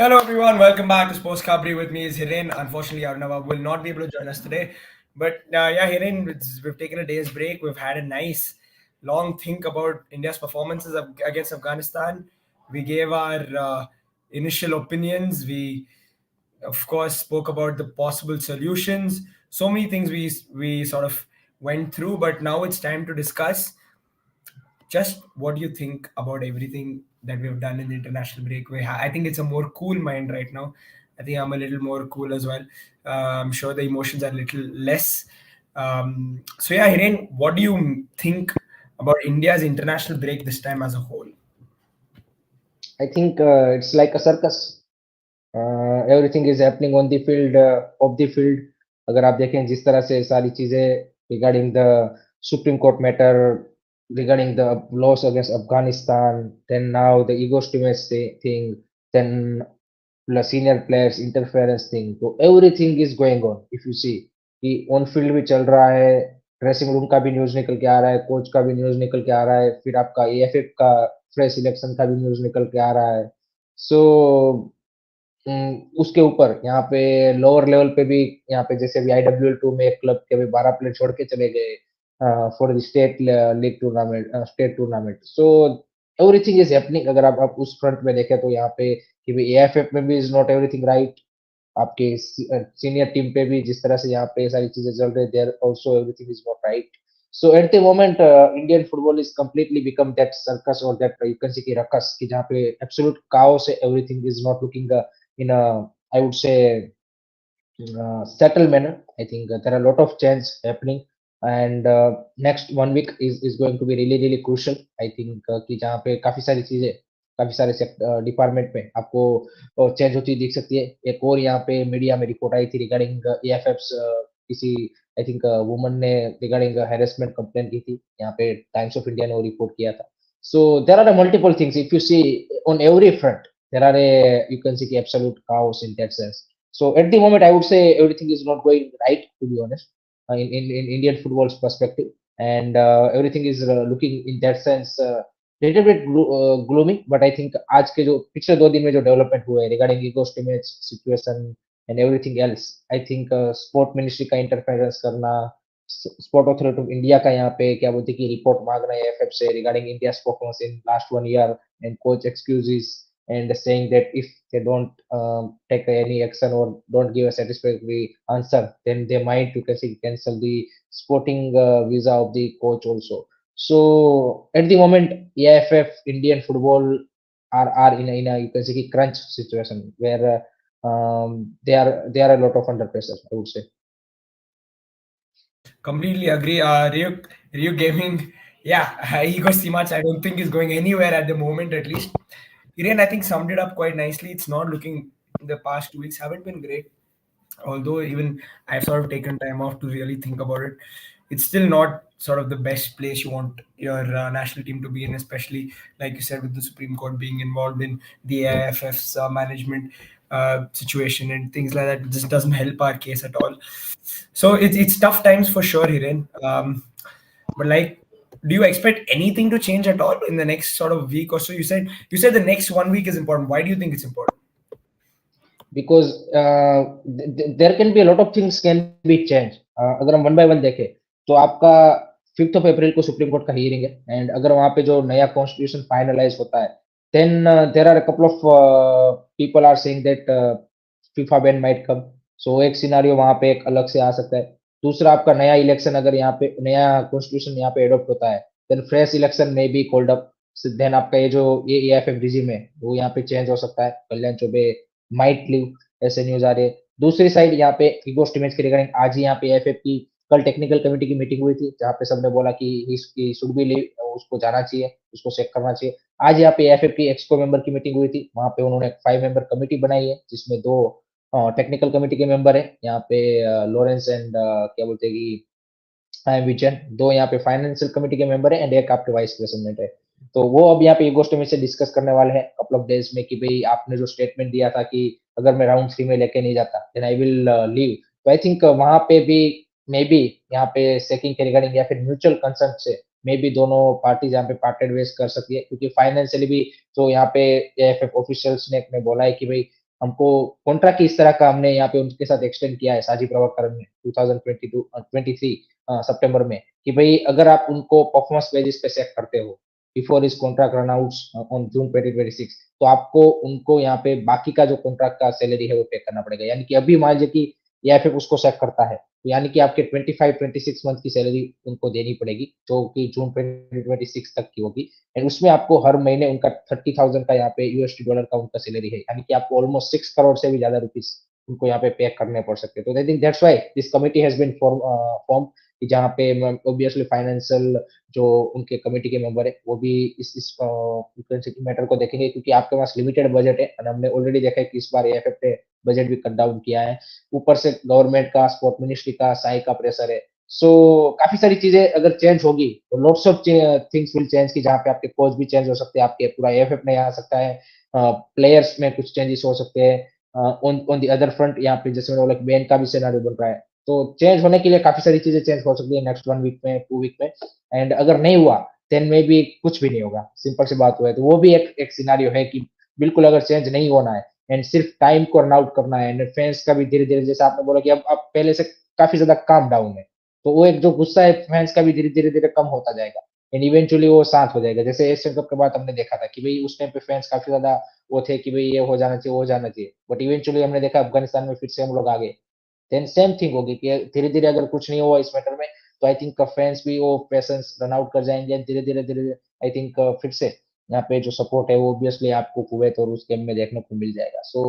Hello everyone, welcome back to Sports Cabri. With me is Hiren. Unfortunately, Arnava will not be able to join us today. But yeah, Hiren, we've taken a day's break. We've had a nice long think about India's performances against Afghanistan. We gave our initial opinions. We, of course, spoke about the possible solutions. So many things we sort of went through. But now it's time to discuss just what do you think about everything that we've done in the international break? I think it's a more cool mind right now. I think I'm a little more cool as well. I'm sure the emotions are a little less. So yeah, Hiren, what do you think about India's international break this time as a whole? I think it's like a circus. Everything is happening on the field, off the field. अगर आप देखें जिस तरह से सारी चीजें regarding the Supreme Court matter, regarding the loss against Afghanistan, then now the ego thing, then plus senior players interference thing. So everything is going on. If you see कि on field भी चल रहा है, dressing room का भी news निकल के आ रहा है, कोच का भी न्यूज निकल के आ रहा है, फिर आपका एएफएफ का फ्रेश सिलेक्शन का भी न्यूज निकल के आ रहा है. सो उसके ऊपर यहाँ पे लोअर लेवल पे भी यहाँ पे जैसे अभी आईडब्ल्यूएल 2 में एक क्लब के अभी 12 प्लेयर छोड़ के चले गए for the state league tournament, state tournament. So everything is happening. अगर आप उस फ्रंट में देखें तो यहाँ पे कि भाई एएफएफ में भी इज नॉट एवरीथिंग राइट. आपके सीनियर टीम पे भी जिस तरह से यहाँ पे सारी चीजें चल रही, there also everything is not right. So at the moment Indian football is completely become that circus और दैट यू कैन सी की रकस कि जहाँ पे एब्सोल्यूट काओस है. Everything is not looking in a, I would say, settled manner. I think there are a lot of change happening, and next 1 week is going to be really crucial. I think कि जहाँ पे काफी सारी चीजें, काफी सारे department में आपको चेंज होती दिख सकती है. एक और यहाँ पे मीडिया में रिपोर्ट आई थी रिगार्डिंग एएफएफ. किसी आई थिंक वुमन ने रिगार्डिंग हैरेसमेंट कंप्लेन की थी. यहाँ पे टाइम्स ऑफ इंडिया ने वो रिपोर्ट किया था. So there are multiple things. If you see on every front, there are you can see the absolute chaos in that sense. So at the moment, I would say everything is not going right, to be honest, in Indian football's perspective, and everything is looking in that sense little bit gloomy. But I think आज के जो पिछले 2 दिन में जो development हुए regarding ego image situation and everything else, I think sport ministry का interference करना, स्पोर्ट अथॉरिटी ऑफ इंडिया का यहाँ पे क्या बोलते हैं कि रिपोर्ट मांग रहे हैं एफएफ से regarding India performance in last 1 year and coach excuses and saying that if they don't take any action or don't give a satisfactory answer, then they might you can say cancel the sporting visa of the coach also. So at the moment, AFF Indian football are in a you can say crunch situation where they are a lot of under pressure, I would say. Completely agree. Ryuk Gaming, yeah, Ego Simach, I don't think is going anywhere at the moment, at least. Hiren, I think, summed it up quite nicely. It's not looking, the past 2 weeks haven't been great. Although, even I've sort of taken time off to really think about it. It's still not sort of the best place you want your national team to be in, especially, like you said, with the Supreme Court being involved in the AIFF's management situation and things like that. It just doesn't help our case at all. So it's tough times for sure, Hiren. But like, do you expect anything to change at all in the next sort of week or so? You said the next 1 week is important. Why do you think it's important? Because there can be a lot of things can be changed. अगर हम one by one देखें तो आपका 5 अप्रैल को supreme court का hearing है. And अगर वहां पे जो नया कॉन्स्टिट्यूशन फाइनलाइज होता है, then there are couple of people are saying that FIFA ban might come. So एक सिनारियो वहां पे एक अलग से आ सकता है. दूसरा, आपका नया इलेक्शन अगर यहाँ पे नया कॉन्स्टिट्यूशन यहाँ पे एडॉप्ट होता है, देन फ्रेश इलेक्शन में बी कॉल्ड अप. देन आपका ये एएफएफ रिजिम है वो यहाँ पे चेंज हो सकता है. कल्याण चौबे माइट लीव, ऐसे न्यूज आ रहे हैं. दूसरी साइड यहाँ पे ईगोस्ट इमेज के रिगार्डिंग आज ही यहाँ पे एएफएफ की कल टेक्निकल कमेटी की मीटिंग हुई थी जहाँ पे सबने बोला कि इसकी शुड बी लीव, उसको जाना चाहिए, उसको चेक करना चाहिए. आज यहाँ पे एएफएफ की एक्सको मेंबर की मीटिंग हुई थी. वहां पे उन्होंने एक 5 मेंबर कमेटी बनाई है जिसमें 2 टेक्निकल कमेटी के मेंबर है यहाँ पे, लॉरेंस एंड क्या बोलते हैं कि आई विजन. 2 यहाँ पे फाइनेंशियल कमेटी के मेंबर है एंड एक आपके वाइस प्रेसिडेंट है. तो वो अब यहाँ पे ईगोस्ट में से डिस्कस करने वाले हैं कपल ऑफ डेज में कि भाई आपने जो स्टेटमेंट दिया था कि अगर मैं राउंड 3 में लेके नहीं जाता देन आई विल लीव. तो आई थिंक वहां पे भी मे बी यहाँ पे सेकिंग के रिगार्डिंग या फिर म्यूचुअल कंसर्न से मे बी दोनों पार्टीज यहाँ पे पार्टेड वेज कर सकती है. क्योंकि फाइनेंशियली भी जो यहाँ पे एएफएफ ऑफिशियल्स ने बोला है कि भाई हमको कॉन्ट्रैक्ट इस तरह का हमने यहाँ पे उनके साथ एक्सटेंड किया है साजी प्रभाकरण ने 2022-23 सितंबर में कि भाई अगर आप उनको परफॉर्मेंस बेसिस पे सेट करते हो बिफोर इस contract run out on June 2026 तो आपको उनको यहाँ पे बाकी का जो कॉन्ट्रैक्ट का सैलरी है वो पे करना पड़ेगा यानी कि अभी मान लीजिए कि या फिर उसको सेट करता है तो यानी कि आपके 25-26 मंथ की सैलरी उनको देनी पड़ेगी जो कि जून 2026 तक की होगी एंड उसमें आपको हर महीने उनका 30,000 का यहाँ पे यूएसडी डॉलर का उनका सैलरी है यानी कि आपको ऑलमोस्ट 6 करोड़ से भी ज्यादा रुपीस उनको यहाँ पे पे करने पड़ सकते हैं तो I think that's why this committee has been form जहाँ पे ऑब्वियसली फाइनेंशियल जो उनके कमेटी के मेंबर है वो भी इस मैटर को देखेंगे क्योंकि आपके पास लिमिटेड बजट है और हमने ऑलरेडी देखा है कि इस बार एएफएफ ने बजट भी कट डाउन किया है ऊपर से गवर्नमेंट का स्पोर्ट मिनिस्ट्री का साई का प्रेशर है सो काफी सारी चीजें अगर चेंज होगी तो lots of things will change की जहाँ पे आपके कोच भी चेंज हो सकते हैं आपके पूरा एएफएफ नहीं आ सकता है प्लेयर्स में कुछ चेंजेस हो सकते हैं ऑन द अदर फ्रंट यहाँ पे जैसे मैंने बोला बैन का भी सिनेरियो बन रहा है तो चेंज होने के लिए काफी सारी चीजें चेंज हो सकती है नेक्स्ट 1 वीक में 2 वीक में एंड अगर नहीं हुआ देन में भी कुछ भी नहीं होगा सिंपल सी बात हुआ है तो वो भी एक सिनारियो है कि बिल्कुल अगर चेंज नहीं होना है एंड सिर्फ टाइम को रन आउट करना है एंड फैंस का भी धीरे धीरे जैसे आपने बोला कि अब पहले से काफी ज्यादा काम डाउन है तो वो एक जो गुस्सा है फैंस का भी धीरे धीरे धीरे कम होता जाएगा एंड इवेंचुअली वो शांत हो जाएगा जैसे एशियन कप के बाद हमने देखा था कि भाई उस टाइम पे फैंस काफी ज्यादा वो थे कि भाई ये हो जाना चाहिए वो हो जाना चाहिए बट इवेंचुअली हमने देखा अफगानिस्तान में फिर से हम लोग आ गए देन सेम थिंग होगी कि धीरे धीरे अगर कुछ नहीं हुआ इस मैटर में तो आई थिंक फैंस भी वो पेशेंस रन आउट कर जाएंगे धीरे धीरे धीरे आई थिंक फिर से यहाँ पे जो सपोर्ट है वो ऑब्वियसली आपको कुवैत और उस गेम में देखने को मिल जाएगा सो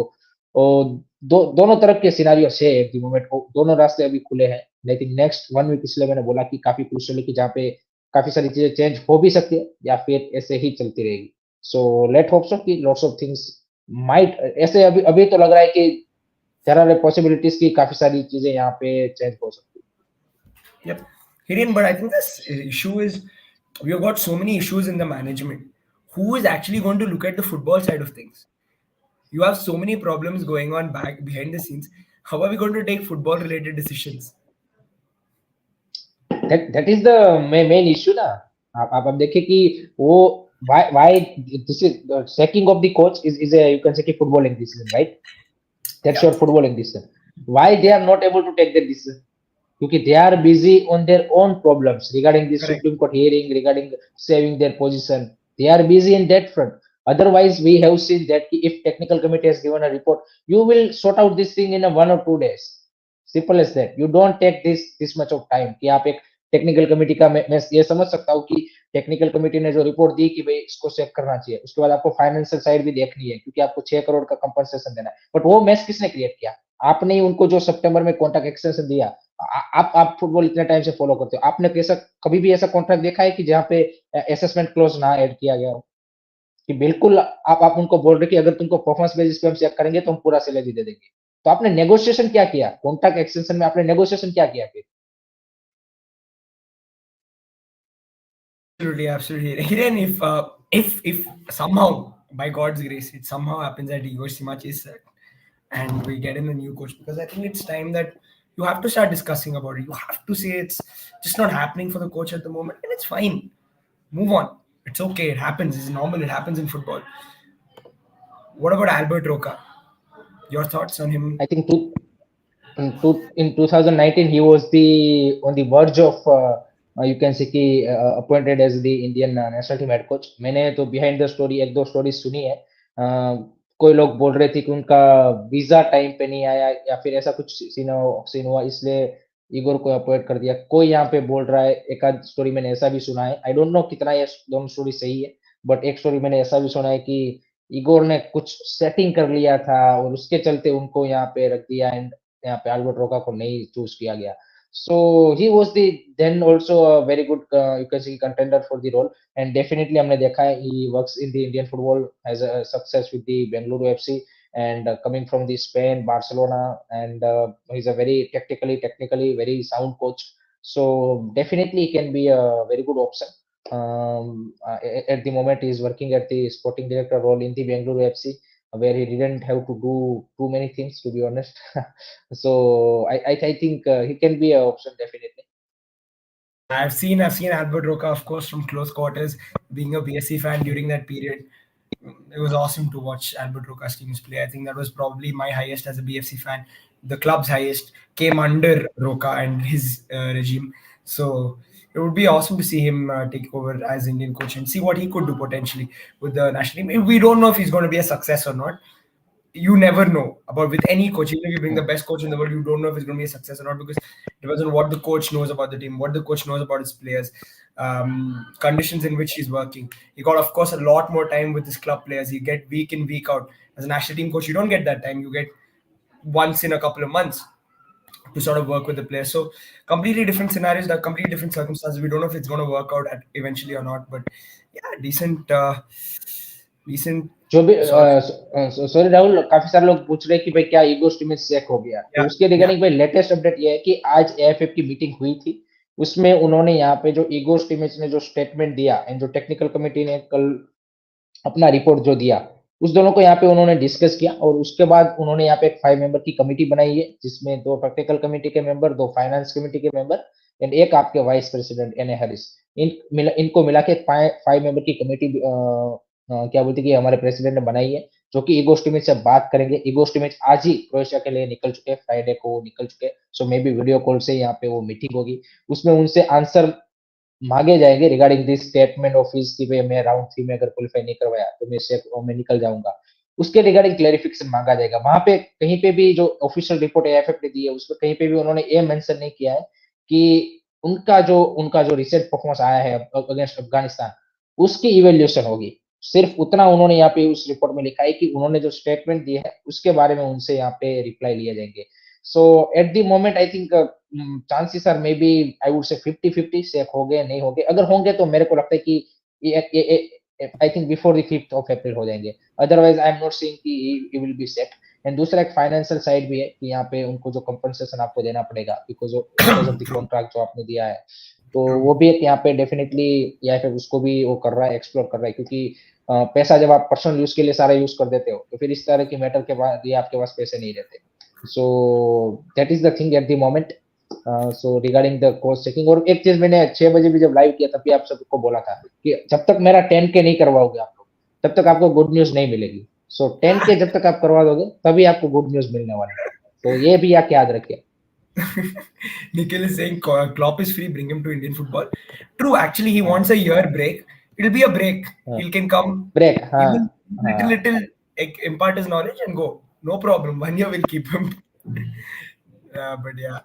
दोनों तरफ के सिनारियो है एट द मोमेंट दोनों रास्ते अभी खुले हैं लेकिन नेक्स्ट 1 वीक इसलिए मैंने बोला कि काफी क्रूशियल है कि जहाँ पे काफी सारी चीजें चेंज हो भी सकती है या फिर ऐसे ही चलती रहेगी सो लेट होप सो कि लॉट्स ऑफ थिंग्स माइट ऐसे अभी अभी तो लग रहा है कि देयर आर पॉसिबिलिटीज की काफी सारी चीजें यहाँ पे चेंज हो सकती Yep. Hiren, but I think this issue is we have got so many issues in the management. Who is actually going to look at the football side of things? You have so many problems going on back behind the scenes. How are we going to take football related decisions? है that is the main issue ना आप अब देखिए कि वो why this is sacking of the coach is you can say कि footballing decision right that's Yeah. Your footballing decision why they are not able to take that decision क्योंकि they are busy on their own problems regarding the Correct. Supreme Court hearing, regarding saving their position. They are busy in that front. Otherwise, we have seen that if technical committee has given a report, you will sort out this thing in a 1 or 2 days. Simple as that. You don't take this much of time कि आप एक technical committee का मैं ये समझ सकता हूँ कि टेक्निकल कमेटी ने जो रिपोर्ट दी कि भाई इसको चेक करना चाहिए उसके बाद आपको फाइनेंशियल साइड भी देखनी है क्योंकि आपको 6 करोड़ का कंपनसेशन देना है बट वो मैच किसने क्रिएट किया आपने ही उनको जो सितंबर में कॉन्ट्रैक्ट एक्सटेंशन दिया आप फुटबॉल इतने टाइम से फॉलो करते हो आपने कैसा कभी भी ऐसा कॉन्ट्रैक्ट देखा है कि जहाँ पे असेसमेंट क्लोज ना ऐड किया गया हो कि बिल्कुल आप उनको बोल रहे कि अगर तुमको परफॉर्मेंस बेसिस पे हम चेक करेंगे तो हम पूरा सैलरी दे देंगे तो आपने नेगोशिएशन क्या किया कॉन्ट्रैक्ट एक्सटेंशन में आपने नेगोशिएशन क्या किया फिर Absolutely, absolutely. Hiren, if somehow by God's grace it somehow happens that Igor Simach is set and we get in a new coach, because I think it's time that you have to start discussing about it. You have to say it's just not happening for the coach at the moment, and it's fine. Move on. It's okay. It happens. It's normal. It happens in football. What about Albert Roca? Your thoughts on him? I think in 2019 he was the on the verge of you can say कि appointed as the Indian national team head coach मैंने तो behind the story एक दो stories सुनी है कोई लोग बोल रहे थे कि उनका वीजा टाइम पे नहीं आया या फिर ऐसा कुछ सीन हुआ इसलिए इगोर को अपॉइंट कर दिया कोई यहाँ पे बोल रहा है एक आध स्टोरी मैंने ऐसा भी सुना है आई डोंट नो कितना ये दोनों स्टोरी सही है बट एक स्टोरी मैंने ऐसा भी सुना है कि इगोर ने कुछ सेटिंग कर लिया था और उसके चलते उनको यहाँ पे रख दिया एंड यहाँ पे अल्बर्ट रोका को नहीं चूज किया गया so he was the then also a very good you can say contender for the role and definitely हमने देखा है he works in the Indian football has a success with the Bengaluru FC and coming from the Spain Barcelona and he's a very technically very sound coach so definitely he can be a very good option at the moment he is working at the sporting director role in the Bengaluru FC where he didn't have to do too many things to be honest so I think he can be an option definitely I've seen Albert Roca, of course, from close quarters, being a BSC fan during that period. it was awesome to watch Albert Roca's teams play. I think that was probably my highest as a BFC fan. The club's highest came under Roca and his regime. So it would be awesome to see him take over as Indian coach and see what he could do potentially with the national team. We don't know if he's going to be a success or not. You never know about with any coach. Even if you bring the best coach in the world, you don't know if it's going to be a success or not because it depends on what the coach knows about the team, what the coach knows about his players, conditions in which he's working. He got, of course, a lot more time with his club players. You get week in, week out. As a national team coach, you don't get that time. You get once in a couple of months to sort of work with the players. So completely different scenarios, that completely different circumstances. We don't know if it's going to work out eventually or not. But yeah, decent जो भी sort of sorry Rahul, काफी सारे लोग पूछ रहे हैं कि भाई क्या ईगो स्टीमेज चेक हो गया, तो yeah, उसके yeah. रिगार्डिंग भाई लेटेस्ट अपडेट ये है कि आज एएफएफ की मीटिंग हुई थी, उसमें उन्होंने यहाँ पे जो ईगो स्टीमेज ने जो स्टेटमेंट दिया एंड जो टेक्निकल कमेटी ने कल अपना रिपोर्ट जो दिया, उस दोनों को यहाँ पे उन्होंने डिस्कस किया और उसके बाद उन्होंने यहाँ पे एक 5 मेंबर की कमेटी बनाई है, जिसमें 2 टेक्निकल कमेटी के मेंबर, 2 फाइनेंस कमेटी के मेंबर एंड एक आपके vice president N A Haris. इनको मिला के 5 मेंबर की कमेटी क्या बोलती है कि हमारे प्रेसिडेंट ने बनाई है, जो कि ईगो स्टीमेज से बात करेंगे। ईगो स्टीमेज आज ही क्रोएशिया के लिए निकल चुके हैं, फ्राइडे को वो निकल चुके हैं, सो मे बी वीडियो कॉल से यहाँ पे वो मीटिंग होगी, उसमें उनसे आंसर मांगे जाएंगे regarding this statement of his कि भाई मैं राउंड 3 में अगर क्वालीफाई नहीं करवाया तो मैं निकल जाऊंगा, उसके रिगार्डिंग क्लैरिफिकेशन मांगा जाएगा। वहां पे कहीं पे भी जो ऑफिशियल रिपोर्ट एएफएफ ने दी है उसमें कहीं पे भी उन्होंने ये मेंशन नहीं किया है कि उनका जो रिसेंट परफॉर्मेंस आया है अगेंस्ट अफगानिस्तान, उसकी इवेल्यूएशन होगी। सिर्फ उतना उन्होंने यहाँ पे उस रिपोर्ट में लिखा है कि उन्होंने जो स्टेटमेंट दी है उसके बारे में उनसे यहाँ पे रिप्लाई लिए जाएंगे। So at the moment I think chances are maybe, I would say 50-50 से होंगे नहीं होंगे। अगर होंगे तो मेरे को लगता है कि I think before the 5th of April हो जाएंगे, otherwise I am not seeing कि he will be set. And दूसरा एक फाइनेंशियल साइड भी है कि यहाँ पे उनको जो कंपनसेशन आपको देना पड़ेगा because of the True, contract जो आपने दिया है, तो true. वो भी एक यहाँ पे डेफिनेटली या फिर उसको भी वो कर रहा है, एक्सप्लोर कर रहा है, क्योंकि पैसा जब आप पर्सनल यूज के लिए सारा यूज कर देते हो तो फिर इस तरह की मैटर के बाद ये आपके पास पैसे नहीं रहते। So that is the thing at the moment. So regarding the coach checking, और एक चीज मैंने 6 बजे भी जब लाइव किया तब भी आप सबको बोला था कि जब तक मेरा 10K नहीं करवाओगे आप लोग तब तक आपको गुड न्यूज नहीं मिलेगी। सो 10K जब तक आप करवा दोगे तभी आपको गुड न्यूज मिलने वाली है, तो ये भी आप याद रखिए। Nikhil is saying Klopp is free, bring him to Indian football. True, actually, he wants a year break. It'll be a break. He can come, break, हाँ even हाँ। little, like, impart his knowledge and go. No problem. 1 year we'll keep him. But yeah,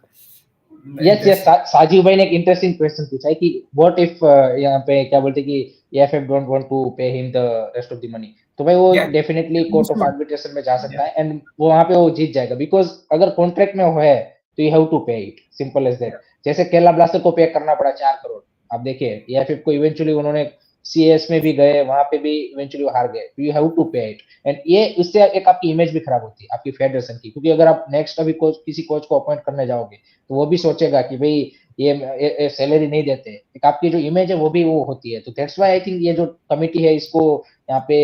yes yes, interesting. Sajid भाई ने एक interesting question पूछा है कि what if यहाँ पे क्या बोलते हैं कि AFF don't want to pay him the rest of the money, तो भाई वो Yeah, definitely court of understood. Arbitration में जा सकता Yeah. है एंड वो वहां पे वो जीत जाएगा, बिकॉज अगर कॉन्ट्रैक्ट में वो है तो यू हैव टू पे इट, सिंपल एज दैट। जैसे केरला ब्लास्टर को पे करना पड़ा 4 करोड़, आप देखिए एएफएफ को इवेंचुअली उन्होंने सीएस में भी गए, वहां पे भी इवेंचुअली हार गए, यू हैव टू पे इट। एंड ये इससे एक आपकी इमेज भी खराब होती है आपकी फेडरेशन की, क्योंकि अगर आप नेक्स्ट अभी कोच किसी कोच को अपॉइंट करने जाओगे तो वो भी सोचेगा कि भाई ये सैलरी नहीं देते, एक आपकी जो इमेज है वो भी वो होती है। तो दैट्स व्हाई आई थिंक ये जो कमिटी है इसको यहाँ पे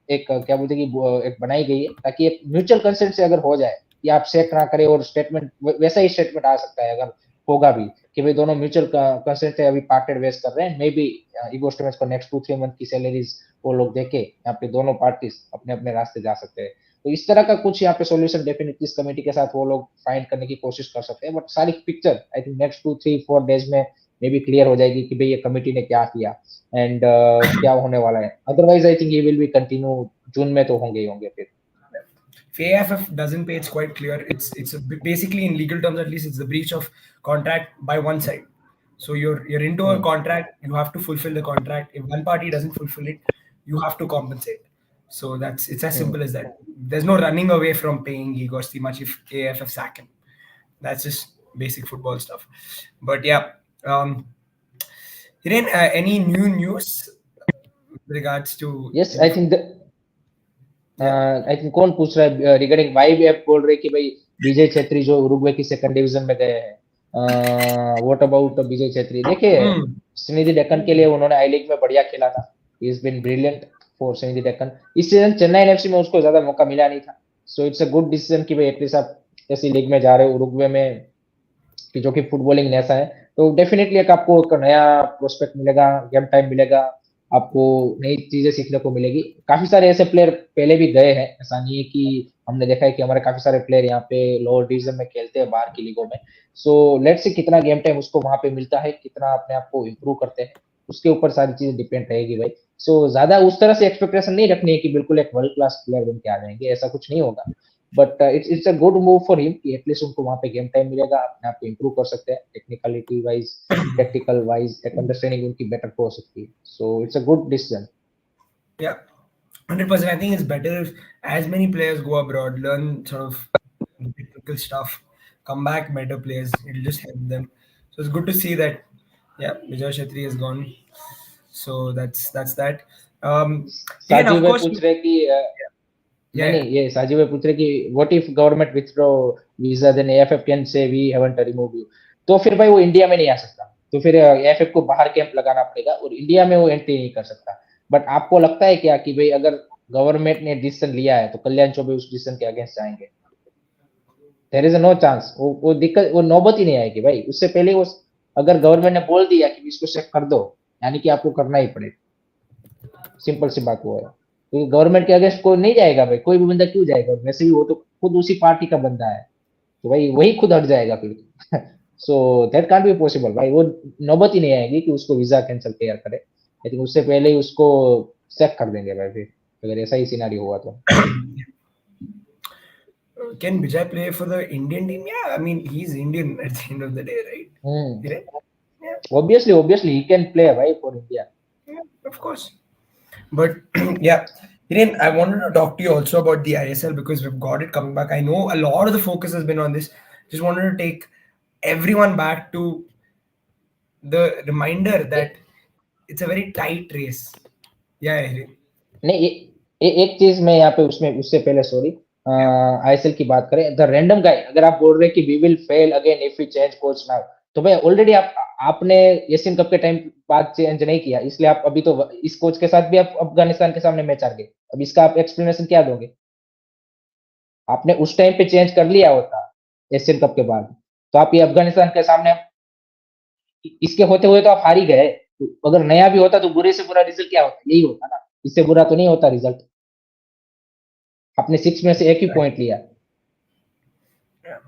एक क्या बोलते हैं कि एक बनाई गई है ताकि एक म्यूचुअल कंसेंट से अगर हो जाए कि आप सेट ना करें और स्टेटमेंट वैसा ही स्टेटमेंट आ सकता है अगर होगा भी कि भाई दोनों म्यूचुअल कंसेंट से अभी पार्टेड वेस्ट कर रहे हैं, मे बी ईगो स्टेटमेंट्स को नेक्स्ट 2-3 मंथ की सैलरीज वो लोग देके यहाँ पे दोनों पार्टीज अपने अपने रास्ते जा सकते हैं। तो इस तरह का कुछ यहाँ पे सॉल्यूशन डेफिनेटली इस कमेटी के साथ वो लोग फाइंड करने की कोशिश कर सकते हैं, बट सारी picture I think next 2-3-4 days में मे बी क्लियर हो जाएगी कि भाई ये कमेटी ने क्या किया एंड क्या होने वाला है। अदरवाइज आई थिंक ये विल बी कंटिन्यू, जून में तो होंगे ही होंगे फिर। If AFF doesn't pay, it's quite clear. Basically, in legal terms at least, it's the breach of contract by one side. So you're into a contract, you have to fulfill the contract. If one party doesn't fulfill it, you have to compensate. So it's as simple as that. There's no running away from paying Igor much if AFF sack him. That's just basic football stuff. But yeah, Hiren, any new news with regards to yes I think I think कौन पूछ रहा है regarding vibe app, बोल रहे कि भाई विजय छेत्री जो Uruguay की सेकंड डिवीजन में गए हैं, व्हाट अबाउट विजय छेत्री? देखिए श्रीनिधि डेक्कन के लिए उन्होंने आई लीग में बढ़िया खेला था, he is been brilliant for Sreenidi Deccan. इस सीजन चेन्नई एफसी में उसको ज्यादा मौका मिला नहीं था, so it's a good decision कि भाई एटलीस्ट आप ऐसी लीग में जा रहे हो उरुग्वे में कि जो कि फुटबॉलिंग ऐसा है, तो डेफिनेटली एक आपको एक नया प्रोस्पेक्ट मिलेगा, गेम टाइम मिलेगा आपको नई चीजें सीखने को मिलेगी। काफी सारे ऐसे प्लेयर पहले भी गए हैं, ऐसा नहीं है कि हमने देखा है कि हमारे काफी सारे प्लेयर यहाँ पे लोअर डिवीजन में खेलते हैं बाहर की लीगों में। सो लेट्स सी कितना गेम टाइम उसको वहां पे मिलता है, कितना अपने आप को इम्प्रूव करते हैं, उसके ऊपर सारी चीजें डिपेंड रहेगी भाई। सो ज्यादा उस तरह से एक्सपेक्टेशन नहीं रखनी है कि बिल्कुल एक वर्ल्ड क्लास प्लेयर बन के आ जाएंगे, ऐसा कुछ नहीं होगा। But it's a good move for him कि एटलीस्ट उनको वहां पे गेम टाइम मिलेगा, अपने आप को इम्प्रूव कर सकते हैं टेक्निकलिटी वाइज, टेक्टिकल वाइज एक अंडरस्टैंडिंग उनकी बेटर हो सकती है। So it's a good decision. Yeah, 100%. I think it's better if as many players go abroad, learn sort of technical stuff, come back better players. It'll just help them. So it's good to see that. Yeah, Vijay Shetty is gone. So that's that. Um, Hiren, Sajid of भाई course, पूछ रहे कि yeah, नहीं yeah. नहीं, ये साजिद भाई पूछ रहे कि what if government withdraw visa, then AFF can say we haven't remove you. तो फिर भाई वो इंडिया में नहीं आ सकता, तो फिर एएफएफ को बाहर कैंप लगाना पड़ेगा और इंडिया में वो एंट्री नहीं कर सकता। बट आपको लगता है क्या कि भाई अगर गवर्नमेंट ने डिसीजन लिया है तो कल्याण चौबे उस डिसीजन के अगेंस्ट जाएंगे? देयर इज नो चांस, वो दिक्कत, वो नौबत ही नहीं आएगी भाई। उससे पहले वो, अगर गवर्नमेंट ने बोल दिया कि इसको चेक कर दो, यानी कि आपको करना ही पड़ेगा। सिंपल सी बात वो है, क्योंकि गवर्नमेंट के अगेंस्ट कोई नहीं जाएगा भाई, कोई भी बंदा क्यों जाएगा, वैसे भी वो तो खुद उसी पार्टी का बंदा है, तो भाई वही खुद हट जाएगा फिर। So that can't be possible भाई, वो नौबत ही नहीं आएगी कि उसको वीजा कैंसिल क्लियर करे। आई थिंक उससे पहले ही उसको चेक कर देंगे भाई फिर, अगर ऐसा ही सिनारी हुआ तो। Can Vijay play for the Indian team? Yeah, I mean he's Indian at the end of the day, right? Hmm, Hiren? Yeah, obviously he can play भाई for India. yeah, of course. But yeah, Hiren, I wanted to talk to you also about the ISL because we've got it coming back. I know a lot of the focus has been on this. Just wanted to take everyone back to the reminder that it's a very tight race. Yeah, Hiren. नहीं, एक चीज मैं यहाँ पे उसमें उससे पहले sorry, Yeah. ISL की बात करें, द रैंडम गाय, अगर आप बोल रहे हैं कि we will fail again if we change coach now, तो भाई ऑलरेडी आपने एशियन कप के टाइम बाद चेंज नहीं किया, इसलिए आप अभी तो इस कोच के साथ भी आप अफगानिस्तान के सामने मैच हार गए। अब इसका आप एक्सप्लेनेशन क्या दोगे? आपने उस टाइम पे चेंज कर लिया होता एशियन कप के बाद, तो आप ये अफगानिस्तान के सामने इसके होते हुए तो आप हार ही गए। तो अगर नया भी होता तो बुरे से बुरा रिजल्ट क्या होता, यही होता ना, इससे बुरा तो नहीं होता रिजल्ट। आपने 6 में से एक ही पॉइंट लिया, Yeah.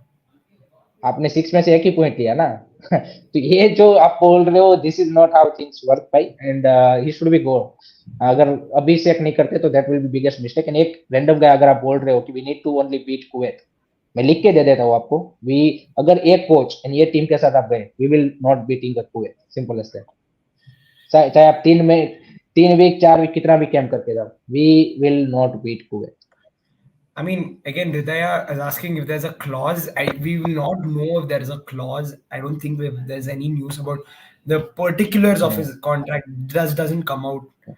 आपने 6 में से एक ही पॉइंट लिया ना। तो ये जो आप बोल रहे हो, this is not how things work भाई, and he should be go. अगर अभी चेक नहीं करते तो that will be biggest mistake. And एक रैंडम गाय, अगर आप बोल रहे हो कि we need to only beat Kuwait, मैं लिख के दे देता हूँ आपको, वी, अगर एक कोच एंड ये टीम के साथ आप गए, we will not beating the Kuwait, simple as that. चाहे चाहे आप 3 वीक 4 वीक कितना भी कैंप करके जाओ, we will not beat Kuwait. I mean, again, Hridaya is asking if there's a clause. We will not know if there is a clause. I don't think there's any news about the particulars of his contract. Doesn't come out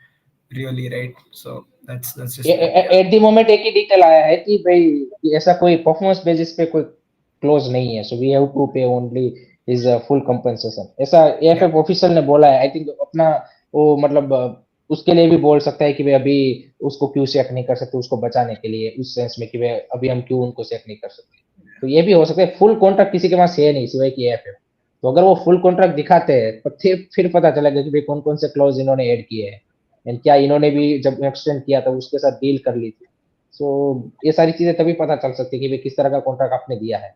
really, right? So that's just that. Yeah. Eight the moment एक ही detail आया है कि भाई कि ऐसा कोई performance basis पे कोई क्लोज नहीं है, सो वी हैव टू पे ओनली इज फुल कंपनसेशन, ऐसा Yeah. एएफएफ ऑफिशियल ने बोला है। आई थिंक अपना वो मतलब उसके लिए भी बोल सकता है कि भाई अभी उसको क्यों चेक नहीं कर सकते, उसको बचाने के लिए, उस सेंस में कि भाई अभी हम क्यों उनको चेक नहीं कर सकते। तो ये भी हो सकता है, फुल कॉन्ट्रैक्ट किसी के पास है नहीं सिवाय कि एएफएफ। तो अगर वो फुल कॉन्ट्रैक्ट दिखाते हैं तो फिर पता चलेगा कि भाई कौन कौन से क्लॉज इन्होंने ऐड किए हैं, एंड क्या इन्होंने भी जब एक्सटेंड किया था उसके साथ डील कर ली थी। सो ये सारी चीजें तभी पता चल सकती है कि भाई किस तरह का कॉन्ट्रैक्ट आपने दिया है।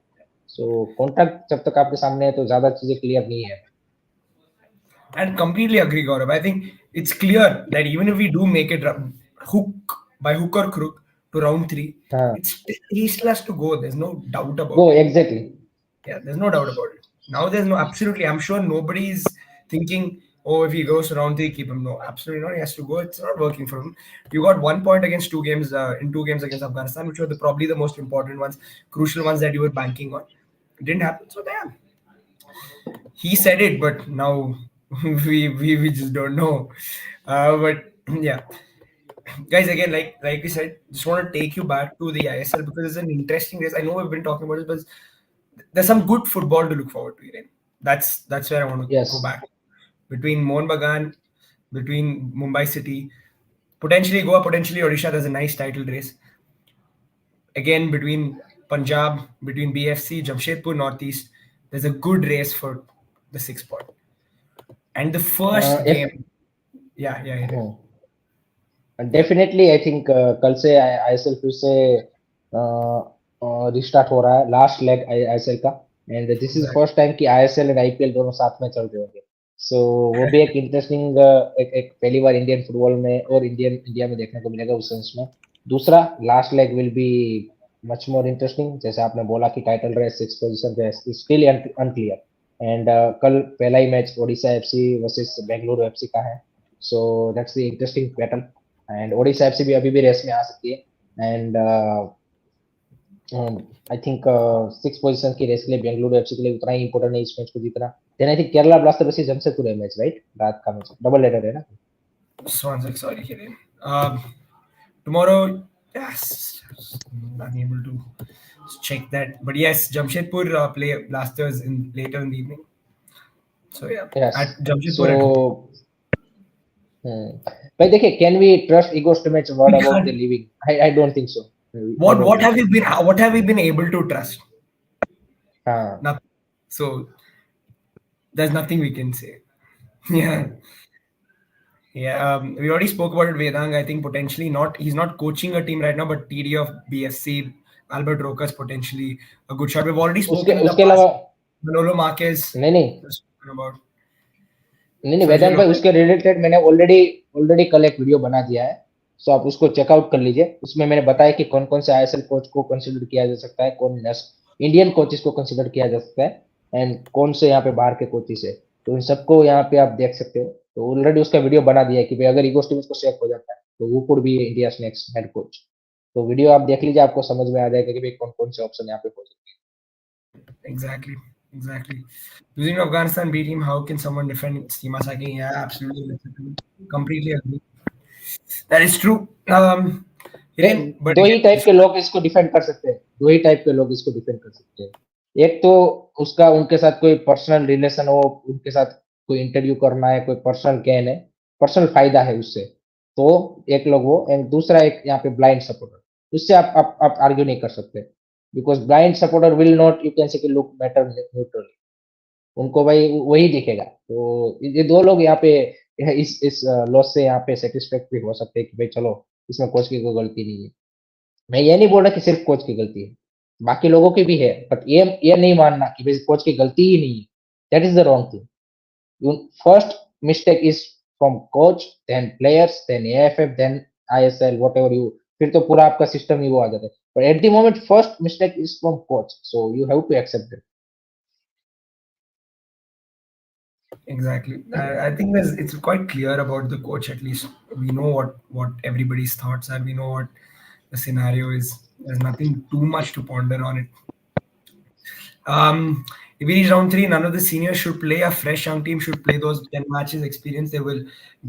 सो कॉन्ट्रैक्ट जब तक आपके सामने है तो ज्यादा चीजें क्लियर नहीं है। And completely agree, Gaurav. I think it's clear that even if we do make it hook by hook or crook to round three, हाँ, he still has to go. There's no doubt वो about it. Exactly. Yeah, there's no doubt about it. Now there's no absolutely. I'm sure nobody's thinking, oh, if he goes to round three, keep him. No, absolutely not. He has to go. It's not working for him. You got 1 point against 2 games in 2 games against Afghanistan, which were probably the most important ones, crucial ones that you were banking on. It didn't happen. So damn, he said it, but now we just don't know. But yeah, guys, again, like we said, just want to take you back to the ISL because it's an interesting race. I know we've been talking about it, but there's some good football to look forward to. Right? That's where I want to yes, go back between Mohun Bagan, between Mumbai City, potentially Goa, potentially Odisha. There's a nice title race again between Punjab, between BFC, Jamshedpur, Northeast. There's a good race for the 6 point. And the first एक game. Yeah, Hiren. Definitely I think कल से ISL फिर से restart हो रहा है, last leg ISL का, and this is Exactly. First time कि आईएसएल एंड आईपीएल दोनों साथ में चल रहे होंगे. सो वो भी एक इंटरेस्टिंग, एक पहली बार इंडियन फुटबॉल में और इंडिया में देखने को मिलेगा उस सेंस में. दूसरा, last leg will be much more interesting. जैसे आपने बोला कि title race, six position race still unclear, and कल पहला ही match Odisha FC versus Bengaluru FC का है. So that's the interesting battle, and Odisha FC भी अभी भी रेस में आ सकती है. And I think six position की रेस के लिए बेंगलुरु एफसी के लिए उतना ही इंपॉर्टेंट है इस मैच को जीतना. Then I think Kerala blaster versus Jamshedpur है मैच, राइट? रात का मैच, डबल हेडर है ना? Swansea, sorry, Hiren. Tomorrow, yes, unable to check that, but yes, Jamshedpur play Blasters in later in the evening. So yeah, yes. at so Jamshedpur at home. भाई देखिए, can we trust egos to match word We about the can't. लिविंग? I don't think so. I What don't what think have so. we been what have we been able to trust? हाँ. Nothing. So there's nothing we can say. Yeah. Yeah, we already spoke about it, Vedang. I think potentially not. He's not coaching a team right now, but TD of BFC, Albert Roca is potentially a good shot. We've already उसके spoken in the उसके अलावा past. Manolo Marquez, नहीं नहीं we've spoken about नहीं नहीं, Sergio वेदांत भाई, Lopez. उसके related मैंने ऑलरेडी ऑलरेडी कल एक वीडियो बना दिया है. सो आप उसको चेकआउट कर लीजिए. उसमें मैंने बताया कि कौन कौन से आईएसएल कोच को कंसिडर किया जा सकता है, कौन इंडियन कोचेस को कंसिडर किया जा सकता है, एंड कौन से यहाँ पे बाहर के कोचेस है. तो इन सबको यहाँ पे आप देख सकते हो. तो ऑलरेडी उसका वीडियो बना दिया है कि भाई अगर ईगो टीम्स को सेफ हो जाता है तो वो कुड भी इंडिया नेक्स्ट हेड कोच. तो वीडियो आप देख लीजिए, आपको समझ में आ जाएगा कि भाई कौन कौन से ऑप्शन यहाँ पे हो सकते Exactly, exactly. Losing to Afghanistan beat him. How can someone defend Seema Saki? Yeah, absolutely. Completely agree. That is true. हैं. Hiren, but दो again, ही टाइप के लोग इसको डिफेंड कर सकते हैं, दो ही टाइप के लोग इसको डिफेंड कर सकते हैं. एक तो उसका उनके साथ कोई पर्सनल रिलेशन हो, उनके साथ कोई इंटरव्यू करना है, कोई पर्सनल गेन है, पर्सनल फायदा है उससे, तो एक लोग वो. एंड दूसरा एक यहाँ पे ब्लाइंड सपोर्टर. उससे आप आर्ग्यू नहीं कर सकते, because blind supporter will not, you can से लुक मैटर न्यूट्रल. उनको भाई वही दिखेगा. तो ये दो लोग यहाँ पे इस लॉस से यहाँ पे सेटिस्फैक्ट्री हो सकते हैं कि भाई चलो, इसमें कोच की कोई गलती नहीं है. मैं ये नहीं बोल रहा कि सिर्फ कोच की गलती है, बाकी लोगों की भी है, बट ये नहीं मानना कि भाई कोच की गलती ही नहीं है. That is the wrong thing. First mistake is from coach, then players, then AFF, then ISL, whatever you. फिर तो पूरा आपका सिस्टम ही वो आ जाता है. But at the moment first mistake is from coach, so you have to accept it. exactly. I think it's quite clear about the coach. At least we know what everybody's thoughts are. We know what the scenario is. There's nothing too much to ponder on it. If we reach round three, none of the seniors should play. A fresh young team should play those 10 matches experience. They will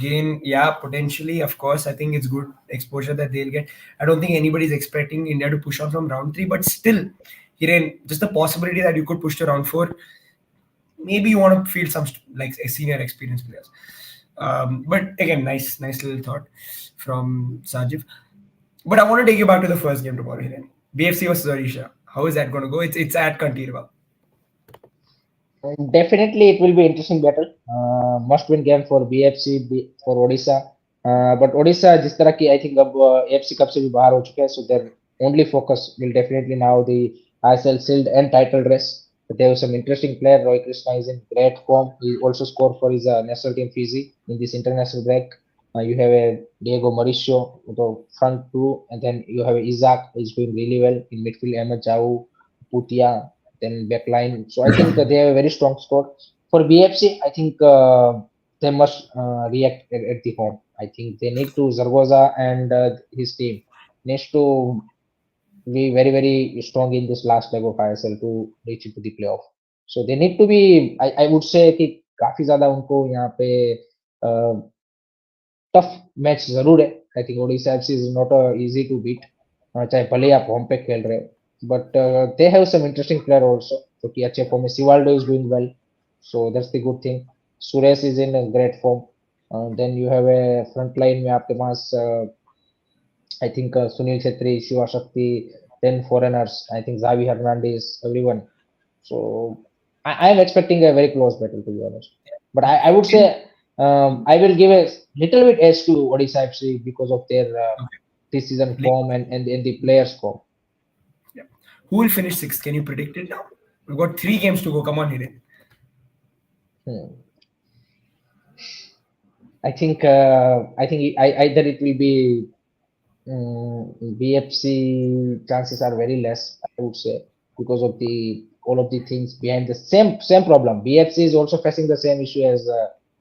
gain, yeah, potentially. Of course, I think it's good exposure that they'll get. I don't think anybody's expecting India to push on from round three, but still, Hiren, just the possibility that you could push to round four, maybe you want to field some like a senior experienced players. But again, nice little thought from Sajiv. But I want to take you back to the first game tomorrow, Hiren. BFC versus Orisha. How is that going to go? It's at Kantirva. Definitely, it will be interesting battle. Must-win game for BFC, for Odisha. But Odisha, जिस तरह की I think अब AFC cup से भी बाहर हो चुके हैं, so their only focus will definitely now the ISL Shield and title race. But there was some interesting player. Roy Krishna is in great form. He also scored for his national team Fiji in this international break. You have a Diego Mauricio, the front two, and then you have Isaac, who is doing really well in midfield. Ahmed Jau, Putia, then backline. So I think they have a very strong squad. For BFC, I think they must react at the home. I think they need to Zaragoza and his team needs to be very strong in this last leg of ISL to reach into the playoff. So they need to be. I would say कि काफी ज्यादा उनको यहाँ पे tough match जरूर है. I think Odisha FC is not easy to beat, चाहे भले ही आप होम पे खेल रहे हो. But they have some interesting player also, जो कि अच्छे फॉर्म में. Sivaldo is doing well, so that's the good thing. Suresh is in great form. Then you have a front line में आपके पास I think Sunil Chhetri, Shiva Shakti, then foreigners I think Javi Hernandez, everyone. So I am expecting a very close battle, to be honest. But I would say I will give a little bit edge to Odisha FC because of their Okay. this season Like, form and the players form. yeah. Who will finish sixth? Can you predict it now? We've got 3 games to go. Come on, Hiren. Hmm. I think either it will be BFC chances are very less, I would say, because of the all of the things behind the same problem. BFC is also facing the same issue as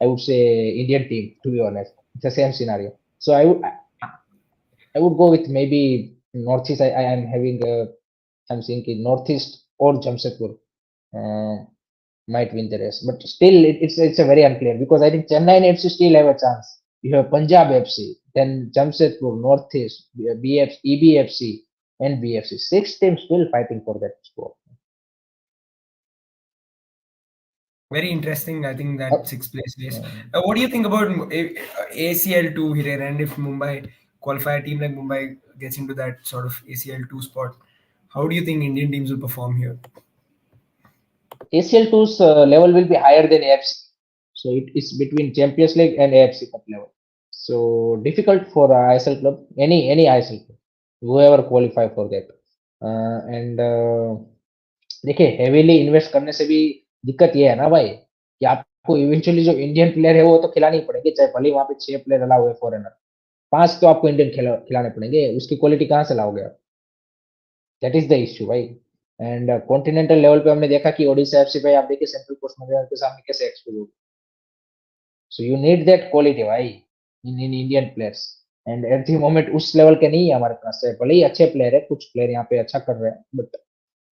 I would say Indian team. To be honest, it's the same scenario. So I would go with maybe Northeast. I am having I'm thinking Northeast or Jamshedpur uh, might win the race, but still it's a very unclear because I think Chennai FC still have a chance. You have Punjab FC, then Jamshedpur, Northeast, BF, EBFC, and BFC. 6 teams still fighting for that spot. Very interesting. I think Uh, that sixth place race. uh, What do you think about ACL2 here? And if Mumbai qualify, a team like Mumbai gets into that sort of ACL2 spot, how do you think Indian teams will perform here? ACL2's level will be higher than AFC, so it is between Champions League and AFC Cup level. So difficult for ISL club, any ISL club, whoever qualify for that. And देखिए heavily invest करने से भी दिक्कत ये है ना भाई कि आपको इवेंचुअली जो इंडियन प्लेयर है वो तो खिलाने ही पड़ेंगे चाहे भले ही वहां पे 6 प्लेयर अलाउ है फॉरेनर 5 तो आपको इंडियन खिलाने पड़ेंगे उसकी क्वालिटी कहाँ से लाओगे आप दैट इज द इश्यू भाई एंड कॉन्टिनेंटल लेवल पे हमने देखा कि ओडिशा एफसी भाई आप देखिए सेंट्रल कोस्ट में के सामने कैसे एक्सपोज हो so you need that quality भाई in Indian players and at the moment उस लेवल के नहीं है हमारे पास से भले ही अच्छे प्लेयर है कुछ प्लेयर यहाँ पे अच्छा कर रहे हैं बट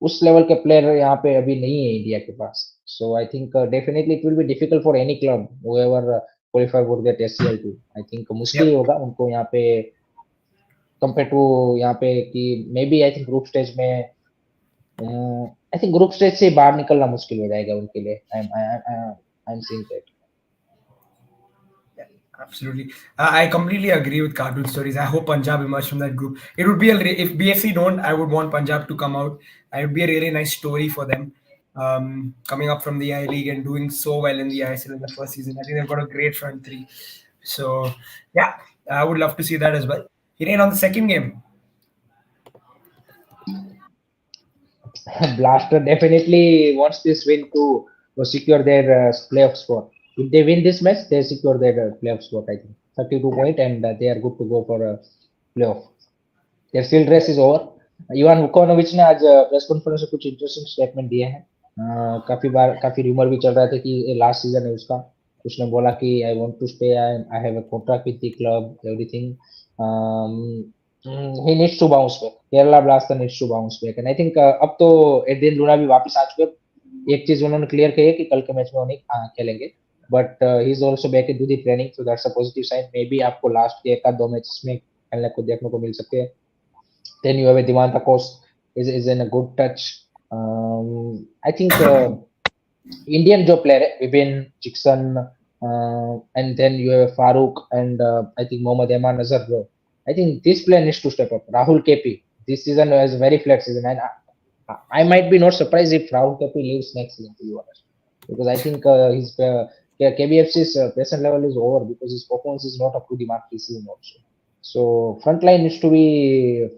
उस लेवल के प्लेयर यहाँ पे अभी नहीं है इंडिया के पास so I think definitely it will be difficult for any club whoever qualify for that SCL2 I think मुश्किल ही Yep. होगा उनको यहाँ पे कंपेयर टू यहाँ पे कि maybe I think group stage में आई थिंक ग्रुप स्टेज से बाहर निकलना मुश्किल हो जाएगा उनके लिए I am seeing that Yeah, absolutely. I completely agree with cartoon stories. I hope Punjab emerge from that group. It would be if BFC don't, I would want Punjab to come out. It would be a really nice story for them. Coming up from the I League and doing so well in the ISL in the first season. I think they've got a great front three. So yeah, I would love to see that as well. Hiren, on the second game. Blaster definitely wants this win to secure their playoff spot. If they win this match, they secure their playoff spot. I think 32 Yeah. point and they are good to go for a playoff. Their field race is over. Ivan Vukomanovic ने आज press conference में कुछ interesting statement दिए हैं काफी rumour भी चल रहा था कि लास्ट सीजन है उसका उसने बोला कि I want to stay I have a contract with the club everything he needs to bounce back. Kerala Blaster needs to bounce back. And I think अब तो एडिन लूना भी वापस आ चुके हैं एक चीज उन्होंने क्लियर की है कि कल के मैच में वो नहीं खेलेंगे but he is also back in to the training so that's a positive sign maybe आपको लास्ट के एक आध दो मैचेस में खेलने को देखने को मिल सकते हैं then you have a Dimanta Coast is in a good touch I think Indian जो player है Vipin चिक्सन and then you have Farooq and I think Mohammad Eman Azhar I think this player needs to step up. Rahul KP this season was a very flat season, and I might be not surprised if Rahul KP leaves next season. To be honest, because I think his KBFC's present level is over because his performance is not up to the mark this season also. So front line needs to be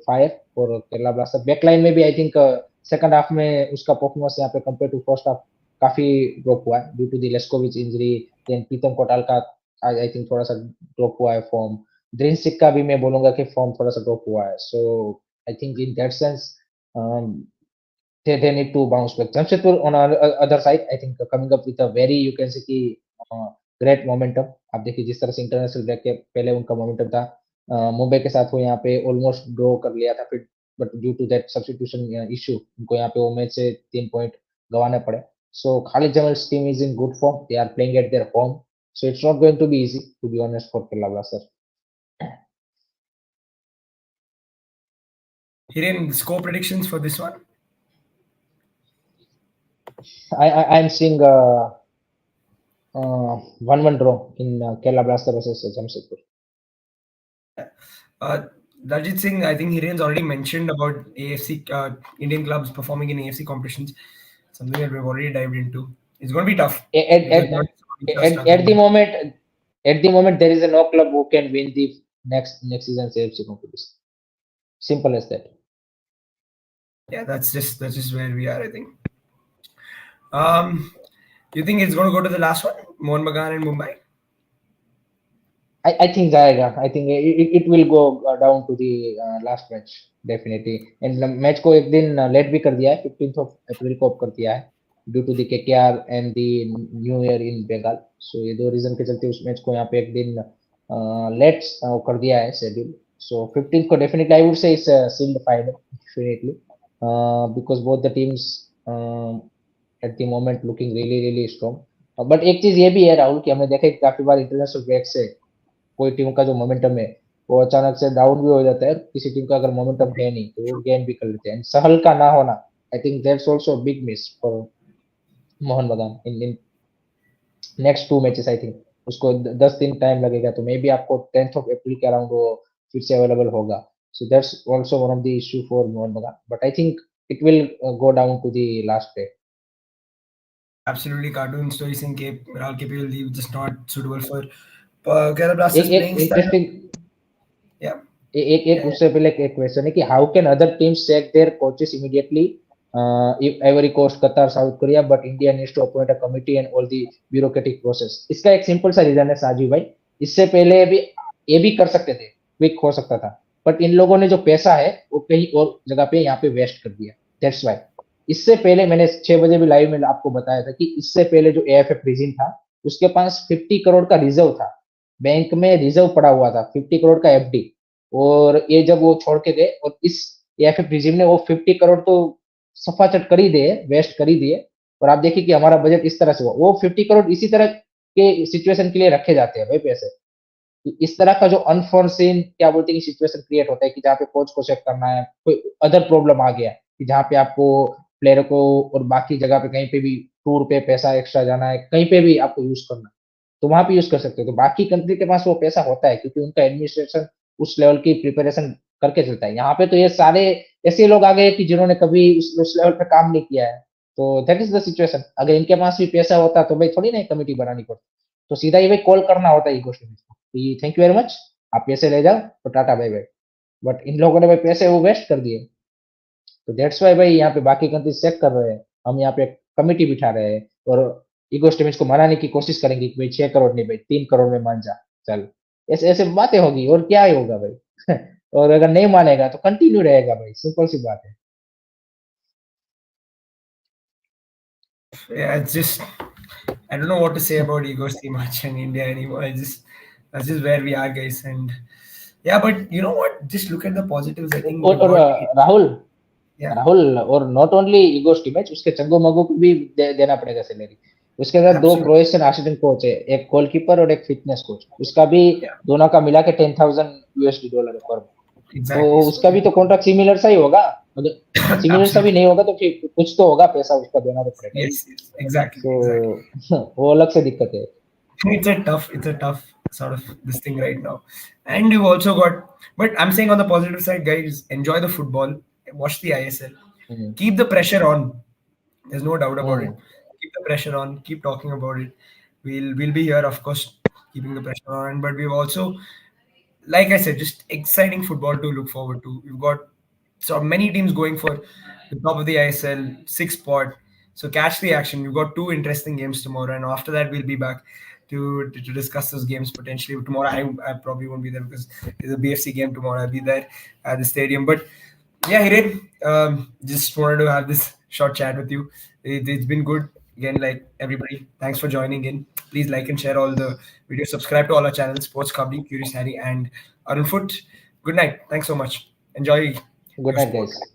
fire for Kerala Blaster. Back line में भी I think second half में उसका performance यहाँ पे compared to first half काफी drop हुआ है due to the Leskovic injury. Then प्रीतम कोटाल का I think थोड़ा सा drop हुआ है form. ड्रीन सिक का भी मैं बोलूंगा कि फॉर्म थोड़ा सा ड्रॉप हुआ है so I think in that sense they need to bounce back. Jamshedpur on other side, I think coming up with a very you can say कि great momentum. आप देखिए जिस तरह से इंटरनेशनल ब्रेक के पहले उनका मोमेंटम था मुंबई के साथ वो यहाँ पे ऑलमोस्ट ड्रॉ कर लिया था फिर but due to that substitution issue उनको यहाँ पे वो मैच से 3 पॉइंट गंवाने पड़े so Khalid Jamil's team is in good form they are playing at their home so it's not going to be easy to be honest for Kerala Blasters Hiren, score predictions for this one? I'm seeing 1-1 draw in Kerala Blaster versus Jamshedpur. Darjit Singh, I think Hiren's already mentioned about AFC Indian clubs performing in AFC competitions. Something that we've already dived into. It's going to be tough. At, Because at, North East are at the struggling. moment, At the moment, there is a no club who can win the next season's AFC competition. Simple as that. Yeah, that's just where we are, I think. Um, you think it's going to go to the last one, Mohun Bagan and Mumbai? I think जाएगा. I think it will go down to the last match definitely. And match को एक दिन late भी कर दिया है, 15th of April को कर दिया है due to the KKR and the New Year in Bengal. So ये दो रीजन के चलते उस मैच को यहाँ पे एक दिन लेट कर दिया है शेड्यूल. So 15th को definitely I would say it's a sealed final definitely because both the teams at the moment looking really strong. But एक चीज ये भी है राहुल कि हमने देखा है कि काफी बार इंटरनेशनल ब्रेक से कोई टीम का जो मोमेंटम है वो अचानक से डाउन भी हो जाता है. किसी टीम का अगर मोमेंटम है नहीं तो वो गेन भी कर लेते हैं. सहल का ना होना I think that's also big miss for Mohun Bagan in next 2 matches. I think उसको 10 दिन टाइम लगेगा तो मे बी आपको 10th ऑफ अप्रैल के अराउंड वो फिर से अवेलेबल होगा. So that's also one of the issue for Mohun Bagan but I think it will go down to the last day. Absolutely, cartoon stories in Cape Rahul KP will leave just not suitable for Kerala Blasters एक एक playing style. Interesting Yeah, एक एक उससे पहले एक question है कि how can other teams sack their coaches immediately if Ivory Coast, Qatar, South Korea, but India needs to appoint a committee and all the bureaucratic process. इसका एक simple सा रीजन है साजिद भाई. इससे पहले भी ये भी कर सकते थे, क्विक हो सकता था, बट इन लोगों ने जो पैसा है वो कहीं और जगह पे यहाँ पे वेस्ट कर दिया. That's why. इससे पहले मैंने 6 बजे भी लाइव में आपको बताया था कि इससे पहले जो AFF रीजन था उसके पास 50 करोड़ का रिजर्व था, बैंक में रिजर्व पड़ा हुआ था, 50 करोड़ का FD. और ये जब वो छोड़ के गए और इस AFF रिजिम ने वो 50 करोड़ तो सफाचट कर ही दिए, वेस्ट कर ही दिए. और आप देखिए कि हमारा बजट इस तरह से हुआ. वो 50 करोड़ इसी तरह के सिचुएशन के लिए रखे जाते हैं भाई पैसे. इस तरह का जो अनफोर्सिन क्या बोलते हैं कि सिचुएशन क्रिएट होता है कि जहाँ पे कोच को चेक करना है, कोई अदर प्रॉब्लम आ गया कि जहाँ पे आपको प्लेयर को और बाकी जगह पे कहीं पे भी टूर पे पैसा एक्स्ट्रा जाना है, कहीं पे भी आपको यूज करना, तो वहां पे यूज कर सकते हो. तो बाकी कंट्री के पास वो पैसा होता है क्योंकि उनका एडमिनिस्ट्रेशन उस लेवल की प्रिपरेशन करके चलता है. यहाँ पे तो ये सारे ऐसे लोग आ गए कि जिन्होंने कभी उस लेवल पे काम नहीं किया है. तो दैट इज द सिचुएशन. अगर इनके पास भी पैसा होता तो भाई थोड़ी ना कमेटी बनानी पड़ती, तो सीधा ही भाई कॉल करना होता है इको कि थैंक यू वेरी मच, आप पैसे ले जाओ तो टाटा बाय बाय. बट इन लोगों ने भाई पैसे वो वेस्ट कर दिए. तो दैट्स वाई भाई यहाँ पे बाकी कंट्रीज चेक कर रहे हैं, हम यहाँ पे कमिटी बिठा रहे हैं और ईगो स्टेमिज को मनाने की कोशिश करेंगे कि भाई 6 करोड़ नहीं भाई 3 करोड़ में मान जा चल. ऐसे ऐसे बातें होगी और क्या ही होगा भाई. और अगर नहीं मानेगा तो कंटिन्यू रहेगा भाई, सिंपल सी बात है. yeah. It's just I don't know what to say about egos too much in India anymore. That's just where we are, guys. And yeah, but you know what? Just look at the positives. I think we've और got Rahul yeah, Rahul और not only ego स्टीमेज, उसके चंगो मगो को भी देना पड़ेगा salary. उसके साथ 2 absolutely. क्रोएशियन असिस्टेंट कोच है, एक गोलकीपर और एक फिटनेस कोच. उसका भी Yeah, दोनों का मिला के $10,000 है पर. तो exactly. So उसका भी तो कॉन्ट्रैक्ट सिमिलर सा ही होगा. अगर सिमिलर सा भी absolutely. नहीं होगा तो फिर कुछ तो होगा, पैसा उसका देना तो पड़ेगा ही. Yes, exactly, exactly. तो वो अलग से दिक्कत है. It's a tough sort of this thing right now. And you've also got, but I'm saying on the positive side, guys, enjoy the football, watch the ISL, hmm, keep the pressure on. There's no doubt about it. Hmm, Keep the pressure on. Keep talking about it. We'll be here, of course, keeping the pressure on. But we've also, like I said, just exciting football to look forward to. We've got so many teams going for the top of the ISL, sixth spot. So catch the action. We've got two interesting games tomorrow, and after that we'll be back to discuss those games potentially. Tomorrow I probably won't be there because there's a BFC game tomorrow. I'll be there at the stadium. But yeah, Hiren, just wanted to have this short chat with you. It's been good. Again, like everybody, thanks for joining in. Please like and share all the videos. Subscribe to all our channels, Sports Kabli, Curious Harry, and Arun Foot. Good night. Thanks so much. Enjoy good your night sport. Guys.